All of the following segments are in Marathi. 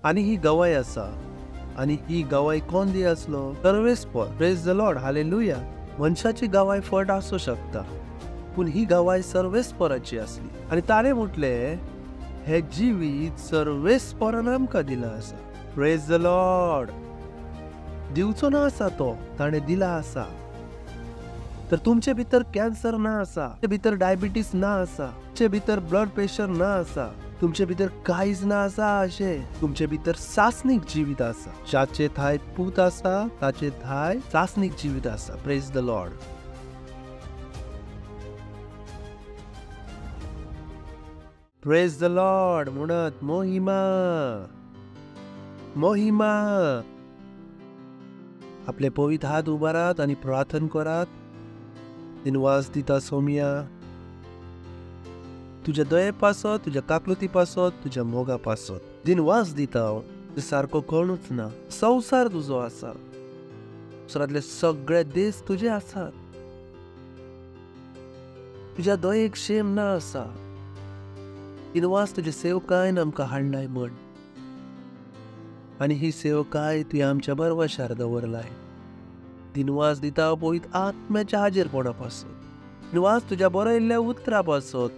आणि ही गवाय आसा आणि ही गवाय कोण दी असलो सर्वेस्पर प्रेज द लॉर्ड हालेलुया. मनशाची गवाय फट असू शकता पण ही गवाय सर्वेस्पराची असली आणि ताणे म्हटले हे जिवीत सर्वेस्परान आमकां दिला आसा. Praise the Lord. दिवचो ना आसा तो ताणे दिला आसा. तर तुमचे भितर कॅन्सर ना आसा, तुमचे भितर डायबिटीस ना आसा, तुमचे भितर ब्लड प्रेशर ना आसा, तुमचे भितर कांयच ना आसा अशें. तुमचे भितर सासनीक जिवीत आसा. जाचे थाय पूत आसा ताचे थाय सासनीक जिवीत आसा. Praise the Lord. Praise the Lord म्हणत मोहिमा मोहिमा. आपले पवित्र हात उबारात आणि प्रार्थना करात. दिनवास दिता सोमिया तुझ्या दयेपासत, तुझ्या काकलुतीपासत, तुझ्या मोगापासत दिनवास दिता. तू सारको कळूच ना. संसार तुझो आसा. संवसारातले सगळे देश तुझे आसात. तुझ्या दयेक शेम ना आसा. दिनवास तुझे सेवकायन आमकां हाडलाय म्हण आणि ही सेवकाय तुवें आमच्या बरवशार दवरलाय. दिनवास दिता पवित्र आत्म्याच्या हाजीरपणापासत. दिनवास तुझ्या बरयल्ल्या उतरापासत.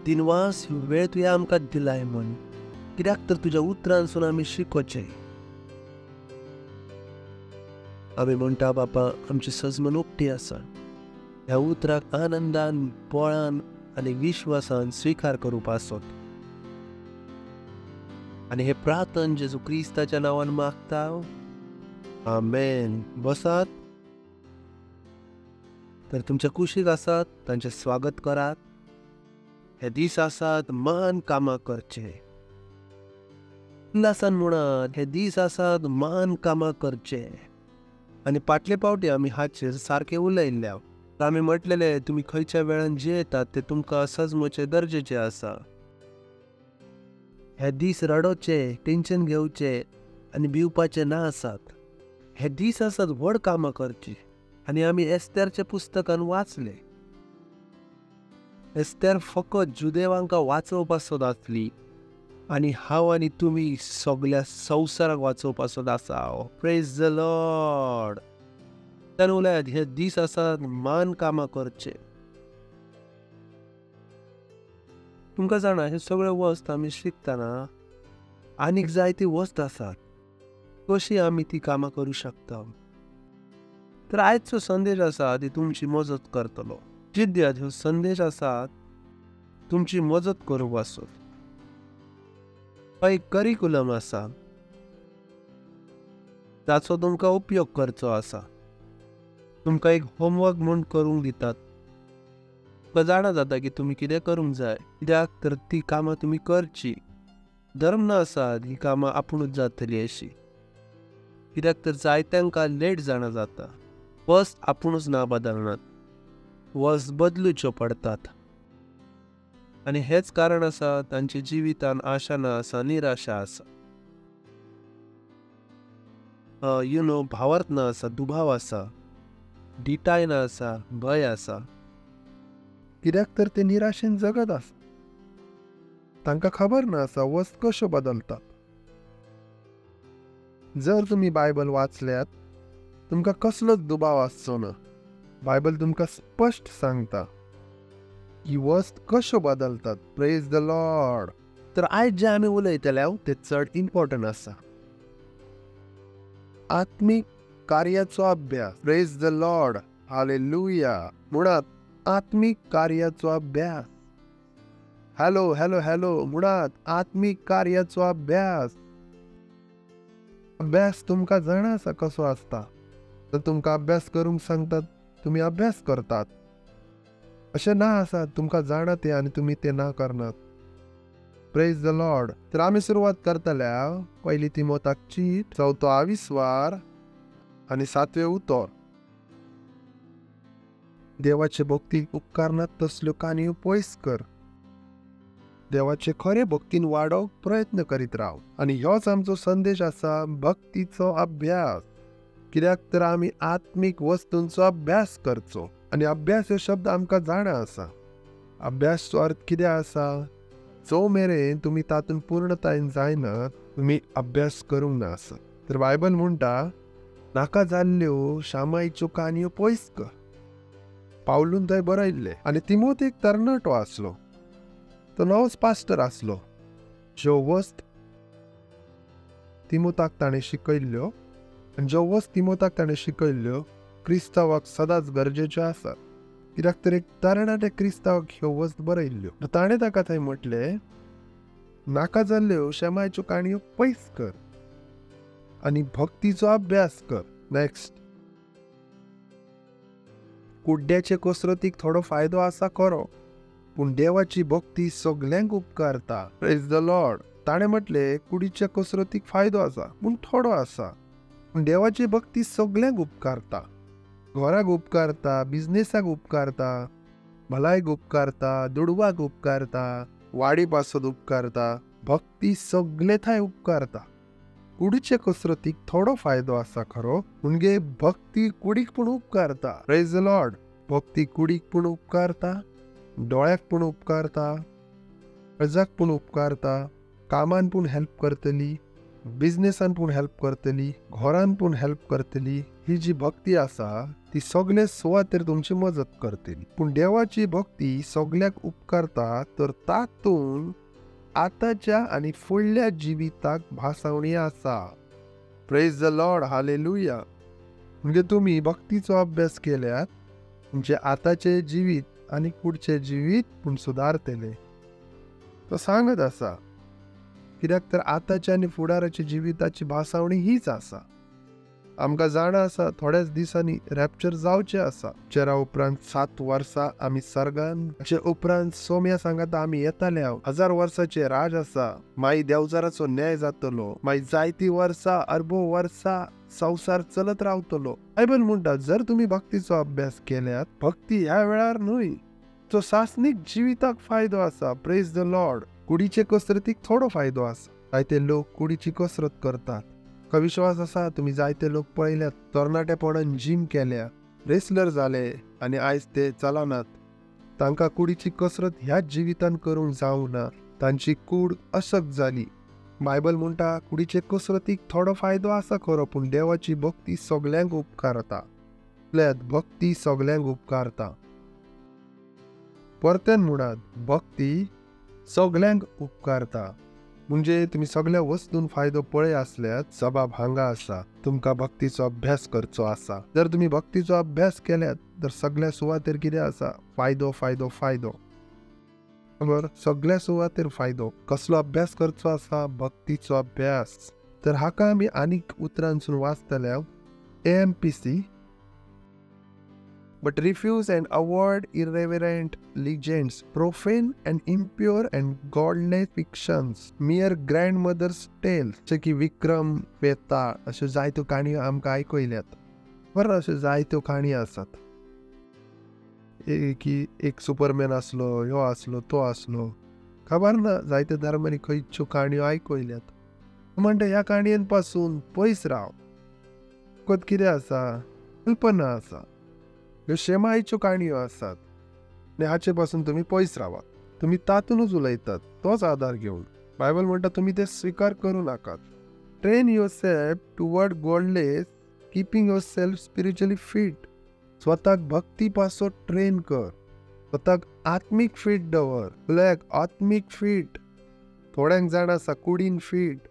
दिनवास ही वेळ तुवें आमकां दिलाय म्हण. कित्याक तर तुज्या उतरांसून आमी शिकोचे. आमी म्हणटा बापा आमची सजमन उक्ती आसा. ह्या उतराक आनंदान, बळान आणि विश्वासान स्वीकार करूं पासत. आणि हे प्रार्थना जेजू क्रिस्ताच्या नावान मागता. आमेन. बसात. तर तुमच्या कुशीक आसात तांचे स्वागत करात. हे दीस आसात मान कामां करचे. उल्हासान म्हणत हे दीस आसात मान कामां करचे. आणि फाटले फावटी आमी हाचेर सारखे उलयल्ल्या. आमी म्हटलेले तुमी खंयच्या वेळान जेतात ते तुमकां सजमोचे गरजेचे आसा. हे दीस रडोचे, टेन्शन घेवचे आणि भिवपाचे ना आसात. हे दीस आसात व्हड कामां करची. आणि आमी एस्तेरच्या पुस्तकान वाचले. एस्तेर फकत जुदेवांका वाचोवपासत आसली आणि हांव आनी तुमी सगळ्या संवसाराक वाचोवपासत आसा. Praise the Lord. त्यान उलयत हे दीस आसात मान कामां करचे. तुमकां जाणा हे सगळे वस्त आमी शिकतना आनीक जायती वस्त आसात. कशी आमी ती कामां करूं शकता. तर आयचो संदेश आसा ती तुमची मजत करतलो. जिद्यात ह्यो संदेश आसात तुमची मजत करूंक आसत. एक करिक्युलम आसा ताचो तुमकां उपयोग करचो आसा. तुमकां एक होमवर्क म्हूण करूंक दितात. तुमकां जाणा जाता की तुमी कितें करूंक जाय. कित्याक तर ती कामां तुमी करची. धर्म ना आसा ही कामां आपुणूच जातली अशी. कित्याक तर जायत्यांका लेट जाणा जाता. वस्त आपुणूच ना बदलनात. वस्त बदलुच्यो पडतात. आणि हेच कारण आसा तांच्या जिवितान आशा ना आसा, निराशा आसा. भावार्थ ना आसा, दुबाव आसा, डिटाय ना आसा, भय आसा. कित्याक तर ते निराशेन जगत आसा. तांकां खबर ना आसा वस्त कश्यो बदलतात. जर तुमी बायबल वाचल्यात तुमकां कसलोच दुबाव आसचो ना. बायबल तुमकां स्पश्ट सांगता की वस्त कश्यो बदलतात. Praise the Lord. तर आयज जे आमी उलयतले ते चड इम्पॉर्टंट आसा. आत्मीक कार्याचो अभ्यास. Praise the Lord. हालेलुया. म्हणत आत्मीक कार्याचो अभ्यास. हॅलो हॅलो हॅलो म्हणत आत्मीक कार्याचो अभ्यास. अभ्यास तुमकां जाणा आसा कसो आसता. तर तुमकां अभ्यास करूंक सांगतात तुमी अभ्यास करतात. अशें ना आसा तुमकां जाणा ते आनी तुमी ते ना करनात. Praise the Lord. तर आमी सुरवात करतल्या पयली तिमोथाची 4 विस्वार आनी 7 उतर. देवाचे भक्तीक उपकारनात तसल्यो काणयो पयस कर. देवाचे खरे भक्तीन वाडोवंक प्रयत्न करीत राव. आनी ह्योच आमचो संदेश आसा भक्तीचो अभ्यास. कित्याक तर आमी आत्मीक वस्तूंचो अभ्यास करचो. आनी अभ्यास हो शब्द आमकां जाणा आसा. अभ्यासचो अर्थ कितें आसा. जो मेरेन तुमी तातूंत पूर्णतायेन जायनात तुम्ही अभ्यास करूंक ना असं. तर बायबल म्हणटा नाका जाल्ल्यो शामाईच्यो काणयो पयस कर. पावलून थंय बरयल्ले. आनी तिमोथ एक तरणाटो आसलो. तो नवोच पास्टर आसलो. ज्यो वस्त तिमोथाक ताणें शिकयल्ल्यो आनी ज्यो वस्त तिमोथाक ताणें शिकयल्ल्यो क्रिस्तावाक सदांच गरजेच्यो आसात. कित्याक तर एक तरणाट्या क्रिस्तावाक ह्यो वस्त बरयल्ल्यो. ताणें ताका थंय म्हटलें नाका जाल्ल्यो शमायच्यो काणयो पयस कर आनी भक्तीचो अभ्यास कर. नेक्स्ट, कुड्ड्याचे कसरतीक थोडो फायदो आसा खरो, पूण देवाची भक्ती सगल्यांक उपकारता. Praise the Lord. ताणें म्हटलें कुडीच्या कसरतीक फायदो आसा पूण थोडो आसा, पूण देवाची भक्ती सगल्यांक उपकारता. घराक उपकारता, बिझनेसाक उपकारता, भलायक उपकारता, दुडवाक उपकारता, वाडी पासत उपकारता. भक्ती सगळे थंय उपकारता. कुडीचे कसरतीक थोडो फायदो आसा खरो, पूण गे भक्ती कुडीक पूण उपकारता. Praise the Lord. भक्ती कुडीक पूण उपकारता, दोळ्याक पूण उपकारता, प्रजाक पूण उपकारता, कामान पूण हेल्प करतली, बिझनेसान पूण हेल्प करतली, घरान पूण हेल्प करतली. ही जी भक्ती आसा ती सगळे सुवातेर तुमची मजत करतली. पूण देवाची भक्ती सगळ्याक उपकारता तर तातूंत आताच्या आनी फुडल्या जिविताक भासावणी आसा. Praise the Lord. हालेलुया. म्हणजे तुम्ही भक्तीचो अभ्यास केल्यात तुमचे आताचे जिवीत आनी फुडचे जिवीत पूण सुदारतले. तो सांगत आसा कित्याक तर आताच्या आनी फुडाराच्या जिविताची भासावणी हीच आसा. आमकां जाणा आसा थोड्याच दिसांनी रॅप्चर जावचें आसा. चेरा उपरांत 7 वर्सां आमी सर्गान, चे उपरांत सोम्या सांगता आमी येताले. 1000 वर्साचे राज आसा. मागीर देवचाराचो न्याय जातलो. मागीर जायती वर्सां, अरबो वर्सां संवसार चलत रावतलो. बायबल म्हणटा जर तुम्ही भक्तीचो अभ्यास केल्यात, भक्ती ह्या वेळार न्हय, तो सासनीक जिविताक फायदो आसा. Praise the Lord. कुडीचे कसरतीक थोडो फायदो आसा. जायते लोक कुडीची कसरत करतात. का विश्वास आसा तुम्ही जायते लोक पळयल्यात तरणाटेपणान जिम केल्या, रेसलर जाले आनी आयज ते चलनात. तांकां कुडीची कसरत ह्याच जिवितान करूंक जावंक ना. तांची कूड अशक्त जाली. बायबल म्हणटा कुडीचे कसरतीक थोडो फायदो आसा खरो, पूण देवाची भक्ती सगल्यांक उपकारता. भक्ती सगल्यांक उपकारता. परतेन म्हणात भक्ती सगल्यांक उपकारता. म्हणजे तुम्ही सगळ्या वस्तून फायदो पळय आसल्यात जबाब हांगा आसा. तुमकां भक्तीचो अभ्यास करचो आसा. जर तुम्ही भक्तीचो अभ्यास केल्यात तर सगळ्या सुवातेर कितें आसा? फायदो फायदो फायदो. बरोबर. सगळ्या सुवातेर फायदो. कसलो अभ्यास करचो आसा? भक्तीचो अभ्यास. तर हाका आमी आनीक उतरांसून वाचतले. AMPC. But refuse and avoid irreverent legends, profane and impure and godless fictions, mere grandmother's tales. जसे की विक्रम, बेताळ अश्यो जायत्यो काणयो आमकां आयकयल्यात. बरं, अश्यो जायत्यो काणी आसात. की एक सुपरमॅन आसलो, ह्यो आसलो, तो आसलो. खबर ना जायत्या धर्मांनी खंयच्यो काणयो आयकयल्यात. म्हणटा ह्या काणयेन पासून पयस राव. फकत कितें आसा? कल्पना आसा. ह्यो शेमायच्यो काणयो आसात आनी हाचे पासून तुम्ही पयस रावात. तुम्ही तातूनच उलयतात, तोच आधार घेवन. बायबल म्हणटा तुम्ही ते स्वीकार करू नाकात. Train yourself toward godless, keeping yourself spiritually fit. स्वताक भक्ती पासत ट्रेन कर. स्वताक आत्मीक फिट दवर. तुल्याक आत्मीक फिट. थोड्यांक जाण आसा कुडीन फिट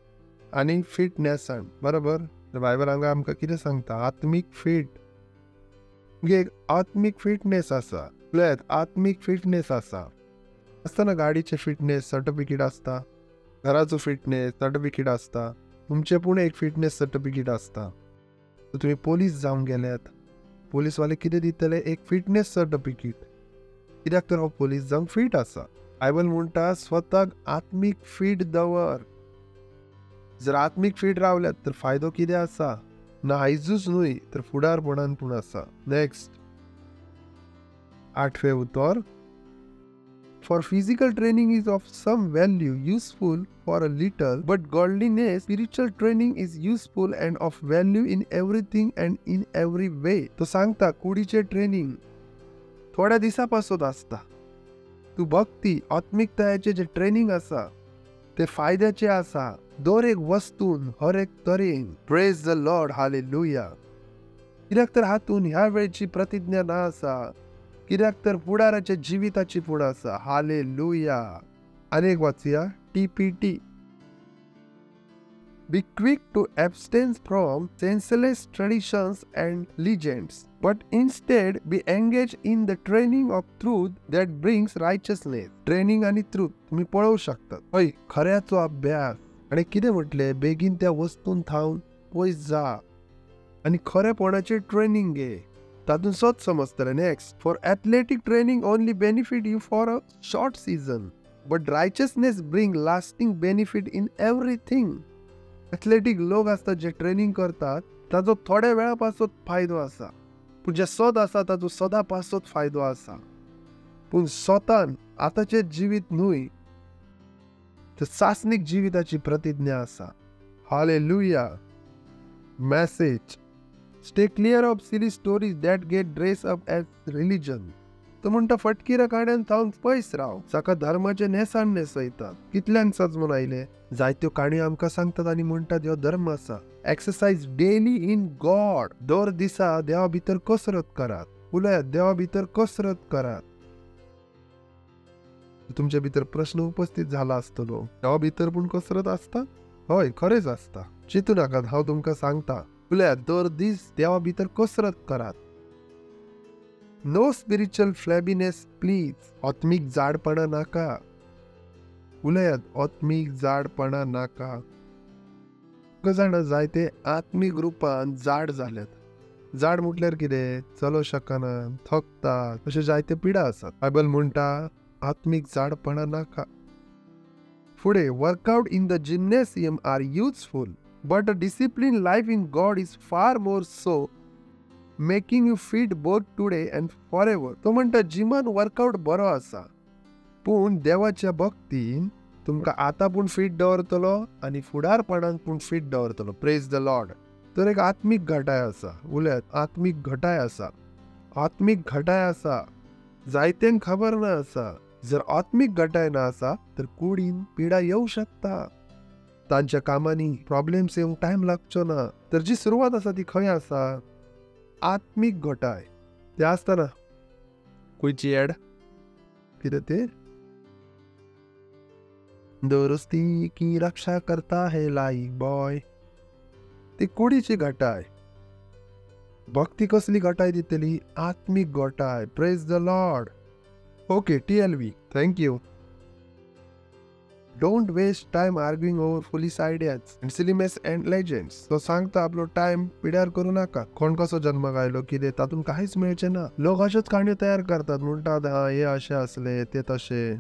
आनी फिटनेसान. बरोबर. बायबल हांगा आमकां कितें सांगता? आत्मीक फिट. एक आत्मीक फिटनेस आसा. आत्मीक फिटनेस आसा. आसतना गाडीचे फिटनेस सर्टिफिकेट आसता, घराचो फिटनेस सर्टिफिकेट आसता, तुमचे पूण एक फिटनेस सर्टिफिकेट आसता. तुम्ही पोलीस जावंक गेल्यात, पोलीसवाले कितें दितले? एक फिटनेस सर्टिफिकेट. कित्याक तर हो पोलीस जावंक फिट आसा. बायबल म्हणटा स्वताक आत्मीक फिट दवर. जर आत्मीक फिट रावल्यात तर फायदो कितें आसा? ना आयजूच न्हय तर फुडारपणान पूण आसा. नेक्स्ट 8वें उतर. For physical training is of some value, useful for a little, but godliness, spiritual training is useful and of value in everything and in every way. तो सांगता कुडीचे ट्रेनिंग थोड्या दिसा पासून आसता. तू भक्ती आत्मिकतायेचे जे ट्रेनिंग आसा ते फायद्याचे आसा दर एक वस्तून हर एक तरेन. Praise the Lord, hallelujah. कित्याक तर हातून ह्या वेळची प्रतिज्ञा ना आसा, कित्याक तर फुडाराच्या जिविताची फुड आसा. हालेलुया. अनेक वाचूया. TPT. Be quick to abstain from senseless traditions and legends, but instead be engaged in the training of truth that brings righteousness. Training आणि ट्रूथ तुम्ही पळवू शकतात. होय, खऱ्याचो अभ्यास. आणि कितें म्हटले, बेगीन त्या वस्तून थांबून पयस जा आणि खरेपणाचे ट्रेनिंग घे. तातून सोच समजतले. Next, for athletic training only benefit you for a short season, but righteousness bring lasting benefit in everything. Athletic लोक असतात जे ट्रेनिंग करतात, ताजो थोड्या वेळापासून फायदो आसा, पूण जे सद आसा ताजो सदां फायदो आसा. पूण स्वतान आतांचे जिवीत न्हूय, तर सासनीक जिविताची प्रतिज्ञा आसा. Hallelujah. Message. Stay clear of silly stories that get dress up as religion. तो म्हणटा फटकिऱ्या काड्यान थांबून पयस राव, जाका धर्माचे नेसाण नेसयतात. कितल्यांक सजमून आयले. जायत्यो काणयो आमकां सांगतात आनी म्हणटात ह्यो धर्म आसा. Exercise daily in God. दर दिसा देवा भितर कसरत करात. उलयात, देवा भितर कसरत करात. तुमच्या भितर प्रश्न उपस्थित झाला आसतलो, देवा भितर पूण कसरत आसता? हय, खरेंच आसता. चिंतू नाकात, हांव तुमकां सांगता. उलयात, दर दीस देवा भितर कसरत करात. No spiritual flabbiness please. आत्मिक जाडपणा नाका. उलयात, आत्मिक जाडपणा नाका. जाणा जायते आत्मिक रुपान जाड जाल्यात. जाड म्हटल्यार कितें, चलो शकना, थकता, अशे जायते पिडा आसात. बायबल म्हणटा आत्मिक जाडपणा नाका. फुडें, workout in the gymnasium are useful, but a discipline life in God is far more so, making you fit both today and forever एव्हर. तो म्हणटा जिमान वर्कआउट बरो आसा, पूण देवाच्या भक्तीन तुमकां आतां पूण फिट दवरतलो आनी फुडारपणान पूण फिट दवरतलो. Praise the Lord. तर एक आत्मिक घटाय आसा. उलयात, आत्मिक घटाय आसा. आत्मिक घटाय आसा. जायत्यांक खबर ना आसा. जर आत्मिक घटाय ना आसा तर कुडीन पिडा येऊ शकता. तांच्या कामांनी प्रॉब्लेम्स येवंक टायम लागचो ना. तर जी सुरवात आसा ती खंय आसा? आत्मिक घटाय. ते आसतना खंयची एड, कितें ते, दोस्ती की रक्षा करता है लाइक बॉय. ती कुडीची घटाय. भक्ती कसली घटाय दितली? आत्मिक घटाय. Praise the Lord. Okay, TLV. Thank you. Don't waste time arguing over foolish ideas and silly myths and legends. तो सांगता आपलो टाइम पिड्यार करू नका. कोण कसो जन्माक आयलो, कितें, तातून काहीच मेळचे ना. लोक अशेच काणयो तयार करतात. म्हणटात हे अशे असले, ते तशे,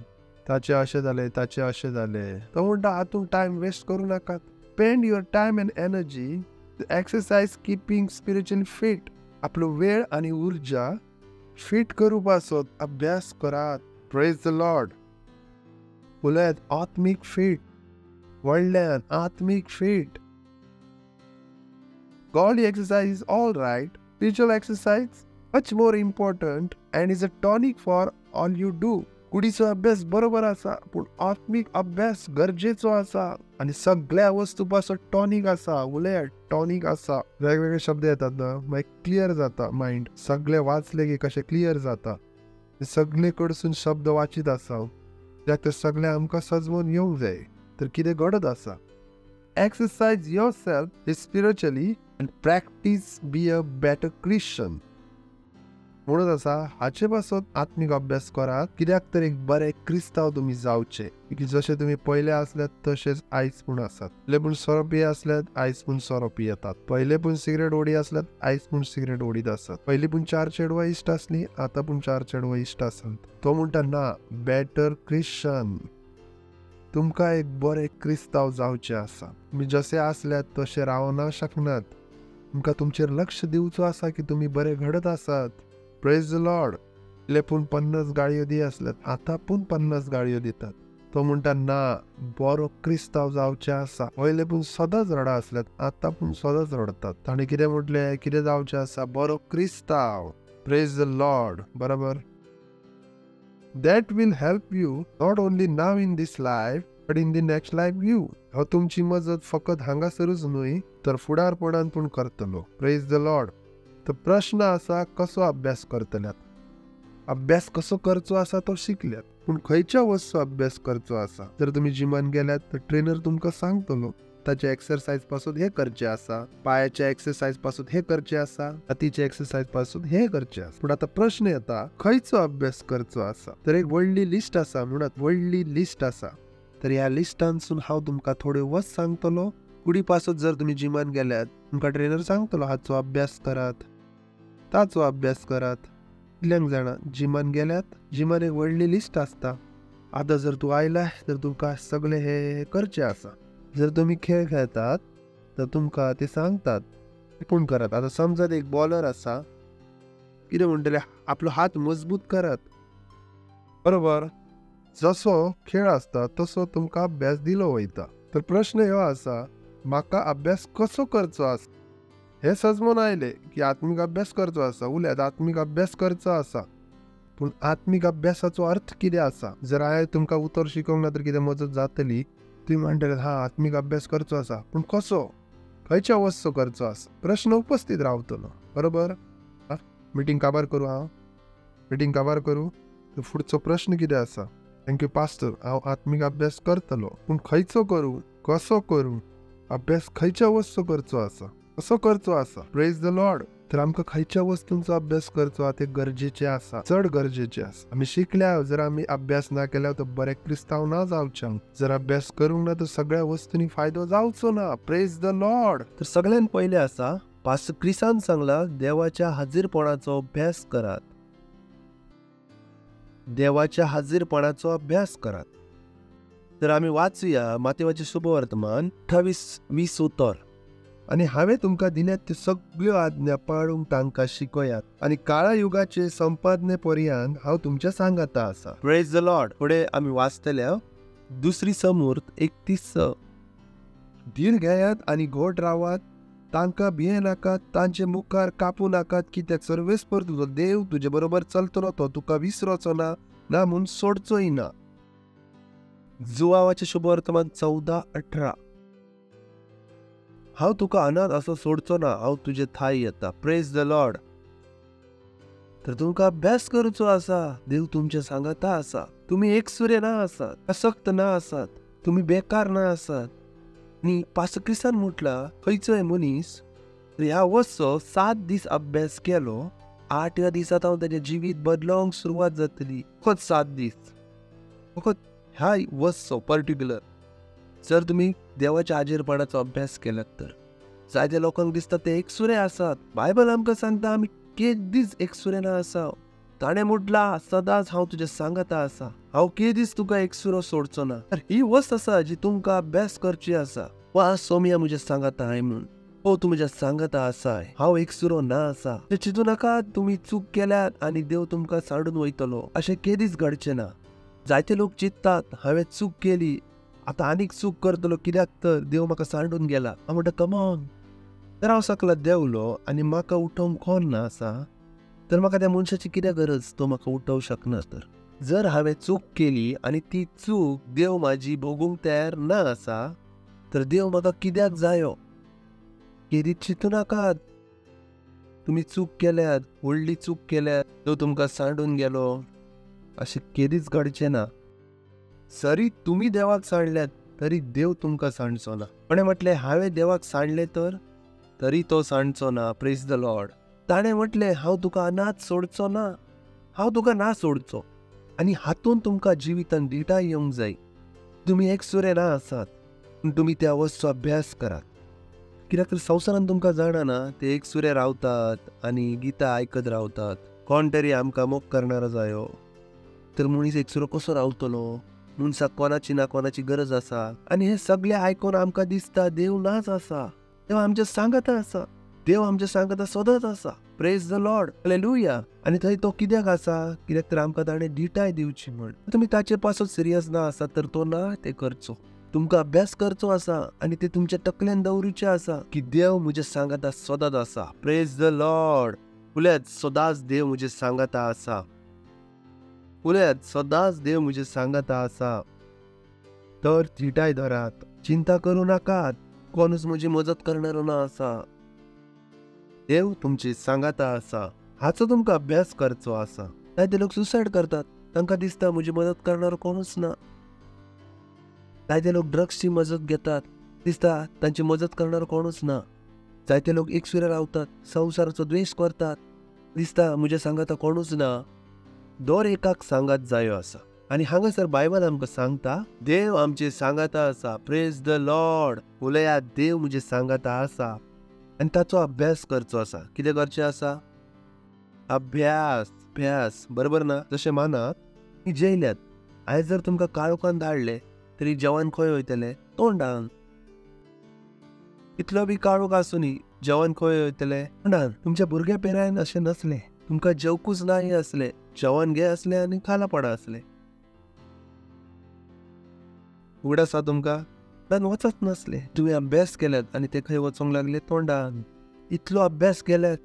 ताचे अशे जाले, ताचे अशे जाले. तो म्हणटा हातून टाइम वेस्ट करू नाकात. Spend your time and energy to exercise keeping spiritually fit. आपलो वेळ आणि ऊर्जा फिट करू पासत अभ्यास करात. Praise the Lord. उलयात, आत्मिक फिट. व्हडल्यान आत्मिक fit. Godly exercise is all right. Spiritual exercise much more important and is a tonic for all you do. कुडीचो अभ्यास बरोबर आसा, पूण आत्मिक अभ्यास गरजेचो आसा आणि सगळ्या वस्तू पासत टॉनिक आसा. उलयात, टॉनिक आसा. वेगवेगळे शब्द येतात ना, मागीर क्लियर जाता माइंड. सगळे वाचले की कशें क्लियर जाता. सगळे कडसून शब्द वाचीत आसा, त्यात ते सगळे आमकां सजमून येवंक जाय. तर कितें घडत आसा? Exercise yourself spiritually and practice be a better Christian. म्हणून आसा, हाचे पासून आत्मिक अभ्यास करात, कित्याक तर एक बरे क्रिस्ताव तुमी जावचे. की जशे तुमी पयले आसल्यात तशेच आयज पूण आसात. पयले पूण सोरो पिये आसल्यात, आयज पूण सोरो पियेतात. पयले पूण सिगरेट ओडी आसल्यात, आयज पूण सिगरेट ओडीत आसात. पयली पूण 4 चेडवां इश्ट आसली, आतां पूण 4 चेडवां इश्ट आसात. तो म्हणटा ना, बेटर क्रिश्चन. तुमकां एक बरे क्रिस्ताव जावचे आसा. तुमी जसे आसल्यात तशे रावना शकनात. तुमकां तुमचेर लक्ष दिवचो आसा की तुमी बरे घडत आसात. Praise the Lord. पयले पूण 50 गाळयो दी आसल्यात, आतां पूण 50 गाळयो दितात. तो म्हणटा ना, बरो क्रिस्ताव जावचे आसा. पयले पूण सदांच रडा आसल्यात, आतां पूण सदांच रडतात. ताणें कितें म्हटलें, कितें जावचें आसा? बरो क्रिस्ताव. Praise the Lord. बरोबर. That will help you not only now in this life but in the next life you. हांव तुमची मजत फकत हांगासरूच न्हय तर फुडारपणान पूण करतलो. Praise the Lord. तर प्रश्न आसा कसो अभ्यास करतल्यात. अभ्यास कसो करचो आसा तो शिकल्यात, पूण खंयच्या वस्तू अभ्यास करचो आसा. जर तुम्ही जिमान गेल्यात तर ट्रेनर तुमकां सांगतलो ताच्या एक्सरसाइज पासून हे करचे आसा, पायाच्या एक्सरसाइज पासून हे करचे आसा, हातीच्या एक्सरसाइज पासून हे करचे आसा. पूण आता प्रश्न येता खंयचो अभ्यास करचो आसा. तर एक व्हडली लिस्ट आसा, म्हणत व्हडली लिस्ट आसा. तर ह्या लिस्टांसून हांव तुमकां थोडे वस्त सांगतलो. फुडें पासून जर तुम्ही जिमान गेल्यात तुमकां ट्रेनर सांगतलो हाचो अभ्यास करात, ताचो अभ्यास करात. कितल्यांक जाणां जिमान गेल्यात, जिमान एक व्हडली लिस्ट आसता. आतां जर तूं आयला तर तुमकां सगळे हे करचे आसा. जर तुम्ही खेळ खेळतात तर तुमकां ते सांगतात पूण करात. आता समजत एक बॉलर आसा, कितें म्हणटले आपलो हात मजबूत करात, बरोबर. जसो खेळ असता तसो तुमकां अभ्यास दिलो वयता. तर प्रश्न ह्यो आसा म्हाका अभ्यास कसो करचो आसा. हे सजमून आयले की आत्मीक अभ्यास करचो आसा, उल्यात आत्मीक अभ्यास करचो आसा. पूण आत्मीक अभ्यासाचो अर्थ कितें आसा. जर हांवें तुमकां उतर शिकोवंक ना तर कितें मजत जातली. तुम्ही म्हणटले हा आत्मीक अभ्यास करचो आसा, पूण कसो, खंयच्या वस्तू करचो आसा. प्रश्न उपस्थित रावतलो, बरोबर. मिटींग काबार करूं हांव, मिटींग काबार करूं. तर फुडचो प्रश्न कितें आसा. थँक्यू पास्टर, हांव आत्मीक अभ्यास करतलो, पूण खंयचो करूं, कसो करूं. अभ्यास खंयच्या वस्तू करचो आसा, कसो करचो आसा. Praise the Lord. तर आमकां खंयच्या वस्तूंचो अभ्यास करचो आसा ते गरजेचे आसा, चड गरजेचे आसा. आमी शिकल्या जर आमी अभ्यास ना केल्यार तो बरे क्रिस्तांव ना जावचे. जर अभ्यास करूंक ना तर सगळ्या वस्तूंनी फायदो जावचो ना. Praise the Lord. तर सगळ्यात पहिले आसा पास्टर क्रिसान सांगला देवाच्या हाजीरपणाचो अभ्यास करात. देवाच्या हाजीरपणाचो अभ्यास करात. तर आम्ही वाचूया मातेवाचे शुभवर्तमान 28:20 उतर. आणि हांवें तुमकां दिल्यात त्यो सगळ्यो आज्ञा पाळूंक तांकां शिकयात, आनी काळा युगाचे संपादने पर्यंत हांव तुमच्या सांगाता आसा. Praise the Lord. फुडें आमी वाचतले 2 समूर्त 31. धीर घेयात आनी घोट रावात, तांकां भिये नाकात, तांचे मुखार कापू नाकात, कित्याक सर्वेस्पर तुजो देव तुजे बरोबर चलतलो, तो तुका विसरचो ना म्हूण सोडचोय ना. जुवावाचे शुभवर्तमान 14:18. हांव तुका अनाथ असो सोडचो ना, हांव तुजे थाय येता. Praise the Lord. तर तुमकां अभ्यास करचो आसा. देव तुमचे सांगता आसा. तुम्ही एकसुरे ना आसात, असक्त ना आसात, तुम्ही बेकार ना आसात. आणि पास्टर क्रिस्तान म्हटला खंयचोय मनीस ह्या वस्तू 7 दीस अभ्यास केलो, 8व्या दिसात हांव ताचें जिवीत बदलोवंक सुरवात जातली. फकत 7 दीस, फकत ह्या वस्तू पर्टिक्युलर. जर तुम्ही देवाच्या हाजीरपणाचो अभ्यास केलात तर जायत्या लोकांक दिसता ते एकसुरे आसात. बायबल आमकां सांगता आमी केदीच एकसुरे ना आसा. ताणें म्हटला सदांच हांव तुजे सांगता आसा, हांव केदीच तुका एकसुरो सोडचो ना. तर ही वस्त आसा जी तुमकां अभ्यास करची आसा. वा सोमिया म्हजे सांगता हाय म्हूण, हो तूं म्हज्या सांगता आसाय, हांव एकसुरो ना आसा. चिंतू नाका तुमी चूक केल्यात आनी देव तुमकां सांडून वयतलो, अशें केदीच घडचें ना. जायते लोक चिंततात हांवें चूक केली, आता आनीक चूक करतलो, कित्याक तर देव म्हाका सांडून गेला. हांव म्हणटा कमॉन. तर हांव सकला देवलो आनी म्हाका उठोवंक कोण ना आसा, तर म्हाका त्या मनशाची कित्याक गरज, तो म्हाका उठोवंक शकना. तर जर हांवें चूक केली आनी ती चूक देव म्हाजी भोगूंक तयार ना आसा, तर देव म्हाका कित्याक जायो. केदीच चिंतू नाकात. तुम्ही चूक केल्यात, व्हडली चूक केल्यात, तो तुमकां सांडून गेलो, अशें केदीच घडचें ना. जरी तुम्ही देवाक सांडल्यात तरी देव तुमकां सांडचो ना. कोणें म्हटलें हांवें देवाक सांडलें तर तरी तो सांडचो ना. Praise the Lord. ताणें म्हटलें हांव तुका अनाथ सोडचो ना, हांव तुका ना सोडचो. आनी हातून तुमकां जिवितान दिटाय येवंक जाय. तुम्ही एकसुरे ना आसात, पूण तुम्ही त्या वस्तू अभ्यास करात. कित्याक तर संवसारान तुमकां जाणा ना ते एकसुरे रावतात आनी गितां आयकत रावतात. कोण तरी आमकां मोग करणारो जायो तर मनीस एकसुरो कसो रावतलो. मनशाक कोणाची ना कोणाची गरज आसा. आनी हे सगळे आयकून आमकां दिसता देव नाच आसा. देव आमच्या सांगता आसा. देव आमच्या सांगता सदांच आसा. Praise the Lord. हालेलुया. आनी थंय तो कित्याक आसा, कित्याक तर आमकां ताणें दिटाय दिवची म्हण. तुमी ताचे पासून सिरियस ना आसा तर तो ना ते करचो. तुमकां अभ्यास करचो आसा आनी ते तुमच्या तकल्यान दवरुचे आसा की देव म्हजे सांगता सदांच आसा. Praise the Lord. उलयात सदांच देव म्हजे सांगता आसा. उलयात सदांच देव म्हजे सांगता आसा. तर थिटाय धरात, चिंता करू नाकात, कोणूच म्हजी मजत करणारो ना आसा. देव तुमची सांगाता आसा, हाचो तुमकां अभ्यास करचो आसा. जायते लोक सुसायड करतात, तांकां दिसता म्हजी मदत करणारो कोणूच ना. जायते लोक ड्रग्सची मजत घेतात, दिसता तांची मजत करणारो कोणूच ना. जायते लोक एकसुरे रावतात, संवसाराचो द्वेष करतात, दिसता म्हजे सांगाता कोणूच ना. दर एकाक सांगात जायो आसा. आनी हांगासर बायबल आमकां सांगता, देव आमचे सांगाता आसा. Praise the Lord. उलयात, देव म्हजे सांगाता आसा. आनी ताचो अभ्यास करचो आसा. कितें करचें आसा? अभ्यास. बरोबर ना? जशें मानात की जेयल्यात, आयज जर तुमकां काळोखान धाडले तरी जेवण खंय वयतले? तोंडान. कितलो बी काळोख आसुनी, जेवण खंय वयतले? तोंडान. तुमच्या भुरग्या पेरायन अशें नसले. तुमकां जेवकूच नाही असले, जेवण घे असले आनी खाला पडा असले. उगड आसा तुमकां? तोंडान वचत नसले. तुवें अभ्यास केल्यात आनी ते खंय वचोंक लागले? तोंडान. इतलो अभ्यास केल्यात,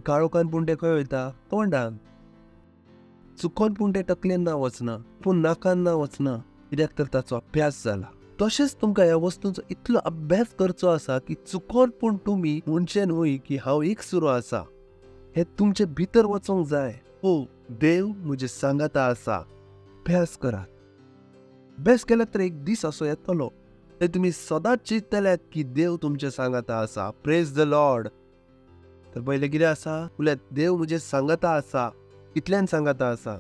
काळोखान पूण ते खंय वयता? तोंडान. चुकोन पूण ते तकलेन ना वचना, पूण नाकान ना वचना, कित्याक तर ताचो अभ्यास जाला. तशेंच तुमकां ह्या वस्तूंचो इतलो अभ्यास करचो आसा की चुकोन पूण तुमी म्हणचे न्हय की हांव एक सुरू आसा. हे तुमचे भितर वचोंक जाय. हो, देव म्हजे सांगाता आसा. अभ्यास करात. अभ्यास केल्यात तर एक दीस असो येतलो ते तुमी सदांच चिंतल्यात की देव तुमचे सांगाता आसा. Praise the Lord. तर पहिले कितें आसा? उलयात, देव म्हजे सांगाता आसा. कितल्यान सांगाता आसा?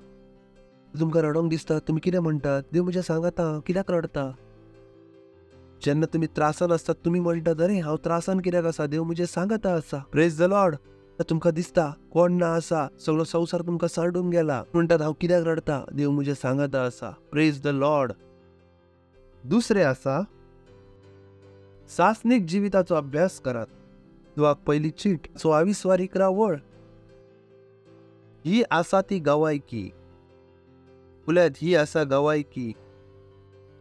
तुमकां रडोंक दिसता, तुमी कितें म्हणटात? देव म्हजे सांगाता. कित्याक रडता? जेन्ना तुमी त्रासान आसतात तुमी म्हणटात, अरे हांव त्रासान कित्याक आसा? देव म्हजे सांगाता आसा. Praise the Lord. तुमकां दिसता कोण ना आसा, सगळो संवसार तुमकां सांडून गेला, म्हणटात हांव कित्याक रडता? देव म्हजे सांगाता आसा. Praise the Lord. दुसरें आसा, सासनीक जिविताचो अभ्यास करात. दुआक पहिली चीट 24 वळ. ही आसा ती गवायकी. उलयात, ही आसा गवायकी.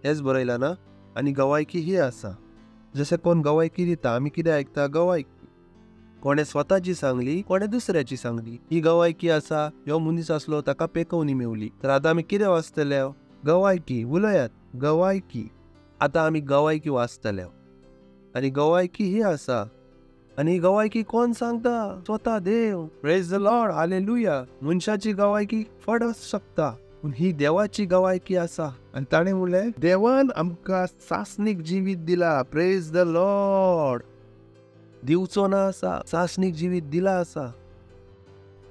हेच बरयला ना? आनी गवायकी ही आसा. जशें कोण गवायकी दिता, आमी कितें आयकता? गवायकी. कोणे स्वताची सांगली, कोणे दुसऱ्याची सांगली. ही गवायकी आसा. ह्यो मनीस आसलो, ताका पेकवणी मेवली. तर आतां आमी कितें वाचतले? गवायकी. उलयात, गवायकी. आतां आमी गवायकी वाचतले. आनी गवायकी ही आसा. आनी गवायकी कोण सांगता? स्वता देव. Praise the Lord. हालेलुया. मनशाची गवायकी फड आसूं शकता, पूण ही देवाची गवायकी आसा. आनी ताणें म्हणलें, देवान आमकां सासनीक जिवीत दिला. Praise the Lord. दिवचो ना आसा, सासनीक जिवीत दिला आसा.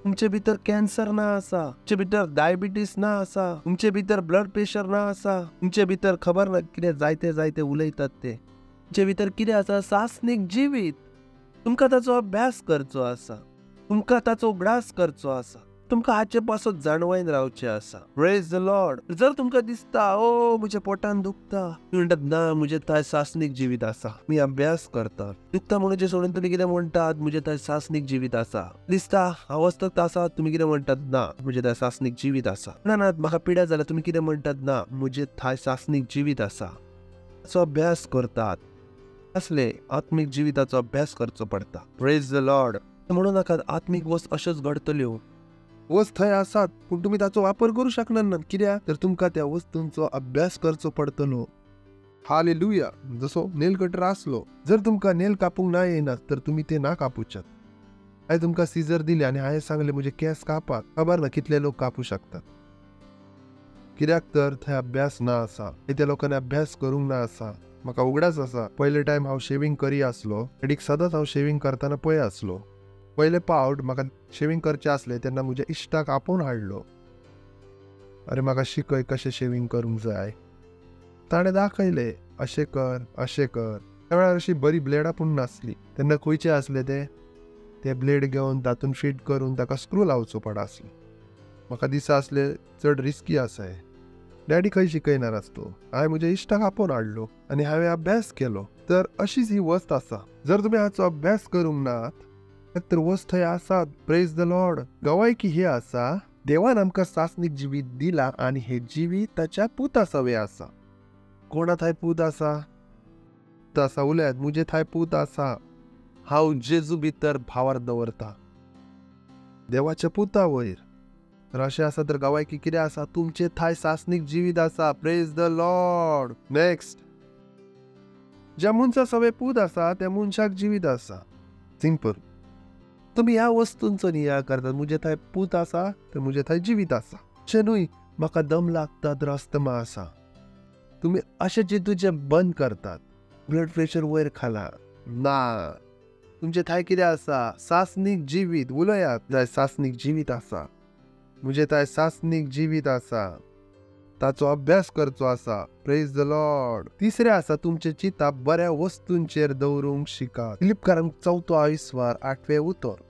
तुमचे भितर कॅन्सर ना आसा, तुमचे भितर डायबिटीस ना आसा, तुमचे भितर ब्लड प्रेशर ना आसा, तुमचे भितर खबर ना कितें जायते उलयतात ते. तुमचे भितर कितें आसा? सासनीक जिवीत. तुमकां ताचो अभ्यास करचो आसा. तुमकां ताचो उगडास करचो आसा. तुमकां हाचे पासून जाणवायन रावचें आसा. Praise the Lord. जर तुमकां दिसता, ओ म्हज्या पोटान दुखता, म्हणटात ना, म्हजें ताय सासनीक जिवीत आसा. मी अभ्यास करता. दुखता म्हणचे सोडून तुमी कितें म्हणटात? म्हजें ताय सासनीक जिवीत आसा. दिसता अवस्थेत आसा, तुमी कितें म्हणटात? ना, म्हजें ताय सासनीक जिवीत आसा. ना, म्हाका पिड्या जाल्यार तुमी कितें म्हणटात? ना, म्हजें थाय सासनीक जिवीत आसा. ताचो अभ्यास करतात. असले आत्मीक जिविताचो अभ्यास करचो पडटा. Praise the Lord. म्हणून नाका आत्मीक वस्त अश्योच घडतल्यो. वस्त थंय आसात, पूण तुमी ताचो वापर करूं शकनात. कित्याक तर तुमकां त्या वस्तूंचो अभ्यास करचो पडटलो. हालेलुया. जसो नेल कटर आसलो, जर तुमकां नेल कापूंक ना येयनात तर तुमी ते ना कापूच्यात. हांवें तुमकां सीजर दिले आनी हांवें सांगलें म्हजे केस कापात. खबर ना कितले लोक कापू शकतात. कित्याक तर थंय अभ्यास ना आसा. त्या लोकांनी अभ्यास करूंक ना आसा. म्हाका उगडास आसा, पयले टायम हांव शेविंग करी आसलो, एडीक सदांच हांव शेविंग करतना पळय आसलो. पयले पावट म्हाका शेविंग करचें आसलें तेन्ना म्हज्या इश्टाक आपोवन हाडलो. अरे म्हाका शिकय कशें शेविंग करूंक जाय. ताणें दाखयलें, अशें कर. त्या वेळार अशी बरी ब्लेडां पूण नासली. तेन्ना खंयचे आसले ते ब्लेड घेवन तातूंत फिट करून ताका स्क्रू लावचो पडा आसलो. म्हाका दिसा आसले चड रिस्की आसा हें. डॅडी खंय शिकयनार आसतो. हांवें म्हज्या इश्टाक आपोवन हाडलो आनी हांवें अभ्यास केलो. तर अशीच ही वस्त आसा. जर तुमी हाचो अभ्यास करूंक नात तर वस्त थंय आसात. Praise the Lord. गवायकी ही आसा, देवान आमकां सासनीक जिवीत दिला आनी हे जिवीत ताच्या पुता सवे आसा. कोणा थंय पूत आसा? उलयात, म्हजे थंय पूत आसा. हांव जेजू भितर भावार्थ दवरता. देवाच्या पुता वयर. तर अशें आसा तर गावायकी कितें आसा? तुमचे थाय सासनीक जिवीत आसा. Praise the Lord. नेक्स्ट, ज्या मनशा सवय पूत आसा त्या मनशाक जिवीत आसा. सिंपल. तुम्ही ह्या वस्तूंचो नियाळ करतात. मुजे थंय पूत आसा तर मुजे थंय जिवीत आसा. अशें न्हय म्हाका दम लागता तर अस्थमा आसा. तुम्ही अशें चिंतूचे बंद करतात. ब्लड प्रेशर वयर खाला ना. तुमचे थंय कितें आसा? सासनीक जिवीत. उलयात. थंय सासनीक जिवीत आसा. मुजे थंय सासनीक जिवीत आसा. ताचो अभ्यास करचो आसा. Praise the Lord. तिसरें आसा, तुमचे चिता बऱ्या वस्तूंचेर दवरूंक शिकात. फिलिपकारांक 4 इस्वार 8वें उतर.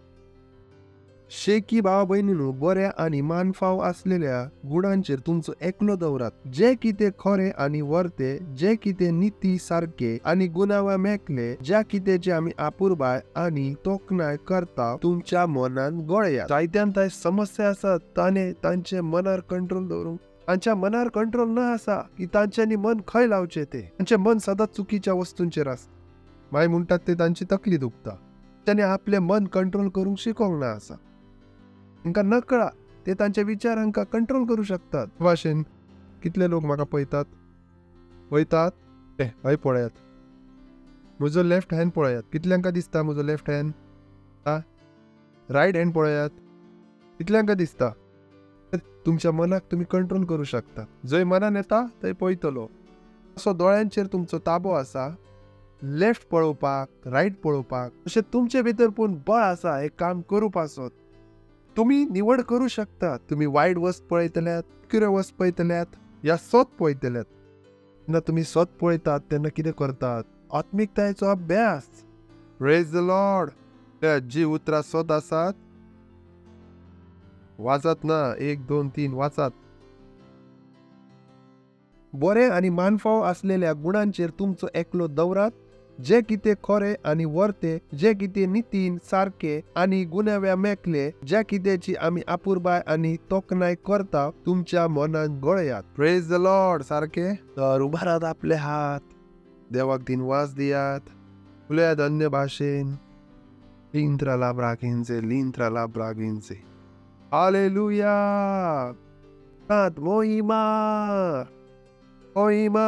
शेकी भाव भयणींनो, बऱ्या आनी मानफाव असलेल्या गुणांचेर तुमचो एकलो दवरात. जे कितें खरें आनी वर्ते, जे कितें निती सारखे आनी गुणावा मेकले, ज्या कितेंची आमी आपुरबाय आनी तोखणाय करता, तुमच्या मनान गळयात. जायत्यान थंय समस्या आसात. तांचे मनार कंट्रोल दवरूंक. तांच्या मनार कंट्रोल न आसा की तांच्यांनी मन खंय लावचे ते. तांचे मन सदांच चुकीच्या वस्तूंचेर आसता. मागीर म्हणटात ते तांची तकली दुखता. तांणी आपले मन कंट्रोल करूंक शिकोंक ना आसा. तांकां नकळा ते तांच्या विचारांका कंट्रोल करू शकतात. भाशेन कितले लोक म्हाका पळयतात हय पळयात. म्हजो लेफ्ट हँड पळयात. कितल्यांका दिसता म्हजो लेफ्ट हँड? रायट हँड पळयात. कितल्यांका दिसता? तुमच्या मनाक तुम्ही कंट्रोल करू शकता. जंय मनान येता थंय पळयतलो. असो दोळ्यांचेर तुमचो ताबो आसा. लेफ्ट पळोवपाक, रायट पळोवपाक. अशें तुमचे भितर पूण बळ आसा हे काम करूप आसत. तुम्ही निवड करू शकता. तुम्ही वायट वस्त पळयतल्यात, कितें वस्त पळयतल्यात या सत पळयतल्यात. जेन्ना तुम्ही सत पळयतात तेन्ना कितें करतात? आत्मिकतायेचो अभ्यास. Praise the Lord. जी उतरां सत आसात वाचत ना. 1, 2, 3 वाचात. बरे आनी मानफाव असलेल्या गुणांचेर तुमचो एकलो दवरात. जे कितें खरें आनी वर्ते, जे कितें नितीन सारखे आनी गुण्याव्या मेकले, ज्या कितेंची आमी आपुरबाय आनी तोखणाय करता, तुमच्या मनान गळयात. Praise the Lord. सारखे. तर उबारात आपले हात. देवाक दिनवास दियात. उलयात अन्य भाशेन. लिंत्रा लाब्रागिंचे, लिंत्रा लाब्रागिंचे. हालेलुया. मोहिमा मोहिमा.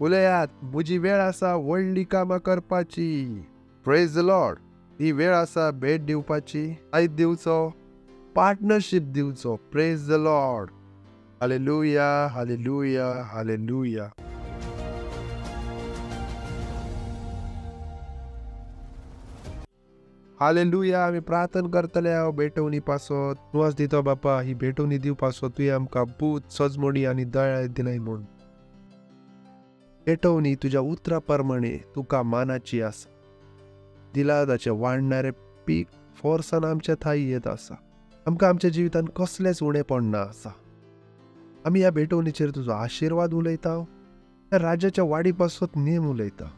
उलयात. म्हजी वेळ आसा व्हडली कामां करपाची. Praise the Lord. ही वेळ आसा भेट दिवपाची, आयत दिवचो, पार्टनरशिप दिवचो. Praise the Lord. Hallelujah, hallelujah, hallelujah. Hallelujah. आमी प्रार्थना करतले हांव भेटवणी पासत. नुवास दितो बापा, ही भेटवणी दिवपासत तुवें आमकां बूत, सजमोडी आनी दयाळ दिलाय म्हूण. भेटवणी तुज्या उतरा प्रमाणे तुका मानाची आसा. दिलादाचे वाडणारे पीक फोर्सान आमच्या थाई येत आसा. आमकां आमच्या जिवितान कसलेच उणेपण ना आसा. आमी ह्या भेटवणीचेर तुजो आशिर्वाद उलयता. ह्या राज्याच्या वाडी पासत नेम उलयता.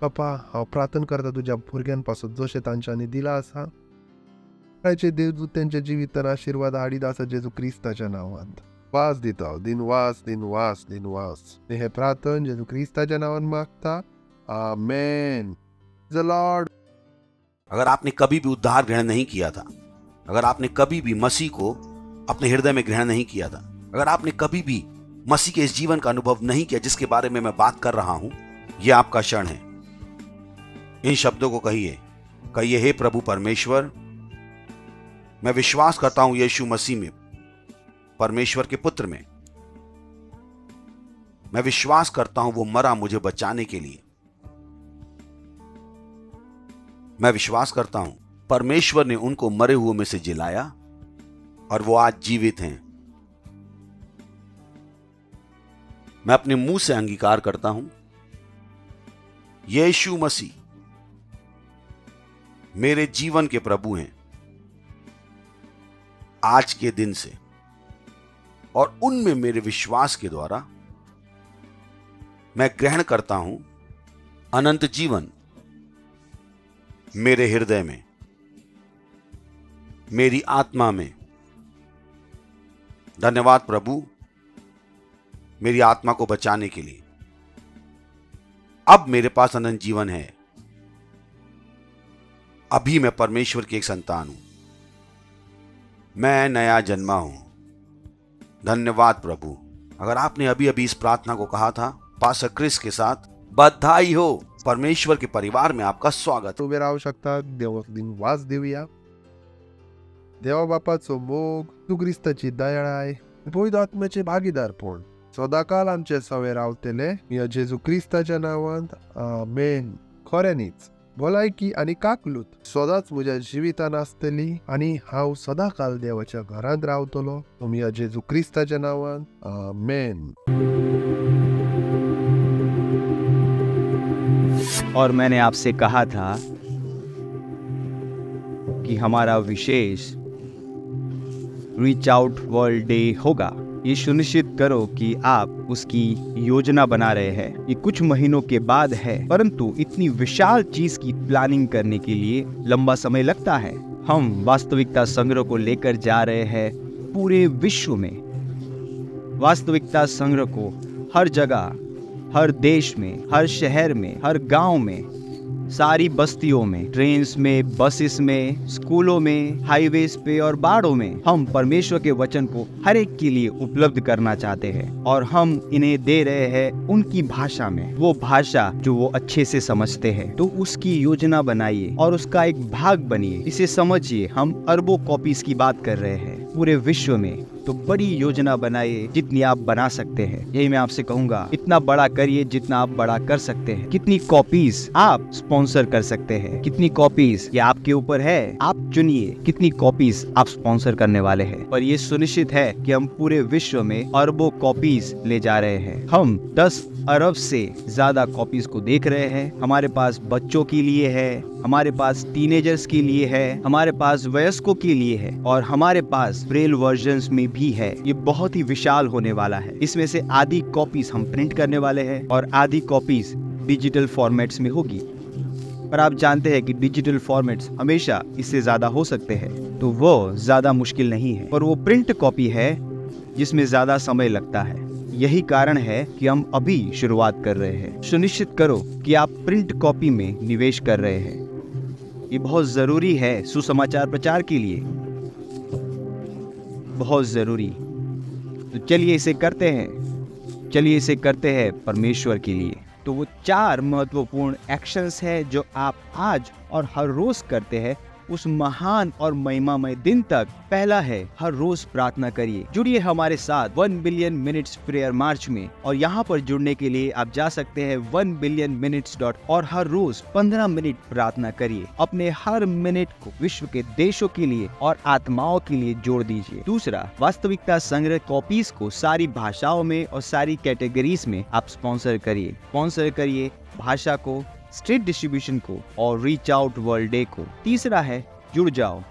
बापा, हांव प्रार्थना करता तुज्या भुरग्यां पासत जशें तांच्यांनी दिला आसा. सगळ्याचे देवदूत तेंच्या जिवितान आशिर्वाद हाडीत आसा जेजू क्रिस्ताच्या नांवान. वास दिता हांव. दिनवास, दिनवास, दिनवास. हे प्रार्थना जेजू क्रिस्ताच्या नांवान मागता. आमेन. The Lord. अगर आपने कभी भी उद्धार ग्रहण नहीं किया था, अगर आपने कभी भी मसीह को अपने हृदय में ग्रहण नहीं किया था, अगर आपने कभी भी मसीह के इस जीवन का अनुभव नहीं किया जिसके बारे में मैं बात कर रहा हूं, यह आपका क्षण है. इन शब्दों को कहिए, हे प्रभु परमेश्वर, मैं विश्वास करता हूं यीशु मसीह में, परमेश्वर के पुत्र में. मैं विश्वास करता हूं वो मरा मुझे बचाने के लिए. मैं विश्वास करता हूं परमेश्वर ने उनको मरे हुए में से जिलाया और वो आज जीवित हैं. मैं अपने मुंह से अंगीकार करता हूं यीशु मसीह मेरे जीवन के प्रभु हैं आज के दिन से, और उनमें मेरे विश्वास के द्वारा मैं ग्रहण करता हूं अनंत जीवन मेरे हृदय में, मेरी आत्मा में. धन्यवाद प्रभु मेरी आत्मा को बचाने के लिए. अब मेरे पास अनंत जीवन है. अभी मैं परमेश्वर की एक संतान हूं. मैं नया जन्मा हूं। धन्यवाद प्रभु। अगर आपने अभी अभी इस प्रार्थना को कहा था, पास्टर क्रिस के साथ बधाई हो। परमेश्वर के परिवार में आपका स्वागत। उभे राहू शकतात. देवाक दिन वास देऊया. देवा बापाचो मोग, तू क्रिस्ताची दयाळाय, पवित्र आत्म्याचे भागीदारपण सदाकाल आमचे सवे रावतले. मी जेजू क्रिस्ताच्या नावांत आमेन. खऱ्यांनीच भलायकी आणि काकलूत सदांच म्हज्या जिवितान आसतली आणि हांव सदाकाल देवाच्या घरांत रावतलो. मी जेजू क्रिस्ताच्या नावांत आमेन. और मैंने आपसे कहा था कि हमारा विशेष रीच आउट वर्ल्ड डे होगा। ये सुनिश्चित करो कि आप उसकी योजना बना रहे हैं। ये कुछ महीनों के बाद है, परंतु इतनी विशाल चीज की प्लानिंग करने के लिए लंबा समय लगता है। हम वास्तविकता संग्रह को लेकर जा रहे हैं पूरे विश्व में। वास्तविकता संग्रह को हर जगह, हर देश में, हर शहर में, हर गांव में, सारी बस्तियों में, ट्रेन्स में, बसेस में, स्कूलों में, हाईवेज पे और बाड़ों में हम परमेश्वर के वचन को हर एक के लिए उपलब्ध करना चाहते हैं और हम इन्हें दे रहे हैं उनकी भाषा में, वो भाषा जो वो अच्छे से समझते हैं। तो उसकी योजना बनाइए और उसका एक भाग बनिए। इसे समझिए, हम अरबों कॉपीज की बात कर रहे हैं पूरे विश्व में। तो बड़ी योजना बनाइए जितनी आप बना सकते हैं। यही मैं आपसे कहूंगा, इतना बड़ा करिए जितना आप बड़ा कर सकते हैं। कितनी कॉपीज आप स्पॉन्सर कर सकते हैं, कितनी कॉपीज ये आपके ऊपर है। आप चुनिए कितनी कॉपीज आप स्पॉन्सर करने वाले हैं। पर ये सुनिश्चित है कि हम पूरे विश्व में अरबों कॉपीज ले जा रहे हैं। हम 10 अरब से ज्यादा कॉपीज को देख रहे हैं। हमारे पास बच्चों के लिए है, हमारे पास टीनेजर्स के लिए है, हमारे पास वयस्कों के लिए है और हमारे पास ब्रेल वर्जन्स में भी है। ये बहुत ही विशाल होने वाला है। इसमें से आधी कॉपीज हम प्रिंट करने वाले हैं और आधी कॉपीज डिजिटल फॉर्मेट्स में होगी। पर आप जानते हैं कि डिजिटल फॉर्मेट्स हमेशा इससे ज्यादा हो सकते हैं, तो वो ज्यादा मुश्किल नहीं है। पर वो प्रिंट कॉपी है जिसमें ज्यादा समय लगता है। यही कारण है कि हम अभी शुरुआत कर रहे हैं। सुनिश्चित करो कि आप प्रिंट कॉपी में निवेश कर रहे हैं। ये बहुत जरूरी है सुसमाचार प्रचार के लिए, बहुत जरूरी। तो चलिए इसे करते हैं, चलिए इसे करते हैं परमेश्वर के लिए। तो वो 4 महत्वपूर्ण एक्शंस है जो आप आज और हर रोज करते हैं उस महान और महिमामय दिन तक। पहला है, हर रोज प्रार्थना करिए। जुड़िए हमारे साथ 1 बिलियन मिनट्स प्रेयर मार्च में और यहाँ पर जुड़ने के लिए आप जा सकते हैं 1billionminutes. और हर रोज 15 मिनट प्रार्थना करिए। अपने हर मिनट को विश्व के देशों के लिए और आत्माओं के लिए जोड़ दीजिए। दूसरा, वास्तविकता संग्रह कॉपीज को सारी भाषाओं में और सारी कैटेगरीज में आप स्पॉन्सर करिए भाषा को, स्ट्रीट डिस्ट्रीब्यूशन को और रीच आउट वर्ल्ड डे को। तीसरा है, जुड़ जाओ।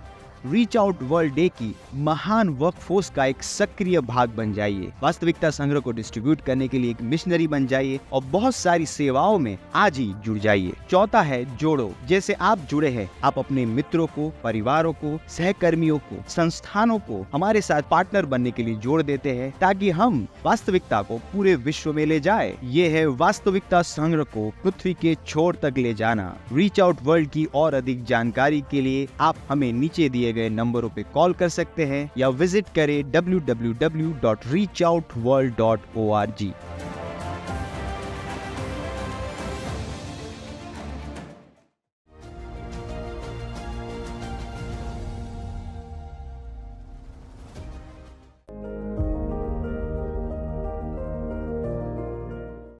रीच आउट वर्ल्ड डे की महान वर्कफोर्स का एक सक्रिय भाग बन जाइए। वास्तविकता संग्रह को डिस्ट्रीब्यूट करने के लिए एक मिशनरी बन जाइए और बहुत सारी सेवाओं में आज ही जुड़ जाइए। चौथा है, जोड़ो। जैसे आप जुड़े हैं, आप अपने मित्रों को, परिवारों को, सहकर्मियों को, संस्थानों को हमारे साथ पार्टनर बनने के लिए जोड़ देते हैं ताकि हम वास्तविकता को पूरे विश्व में ले जाए। ये है वास्तविकता संग्रह को पृथ्वी के छोर तक ले जाना। रीच आउट वर्ल्ड की और अधिक जानकारी के लिए आप हमें नीचे दिए गए नंबरों पे कॉल कर सकते हैं या विजिट करें www.reachoutworld.org।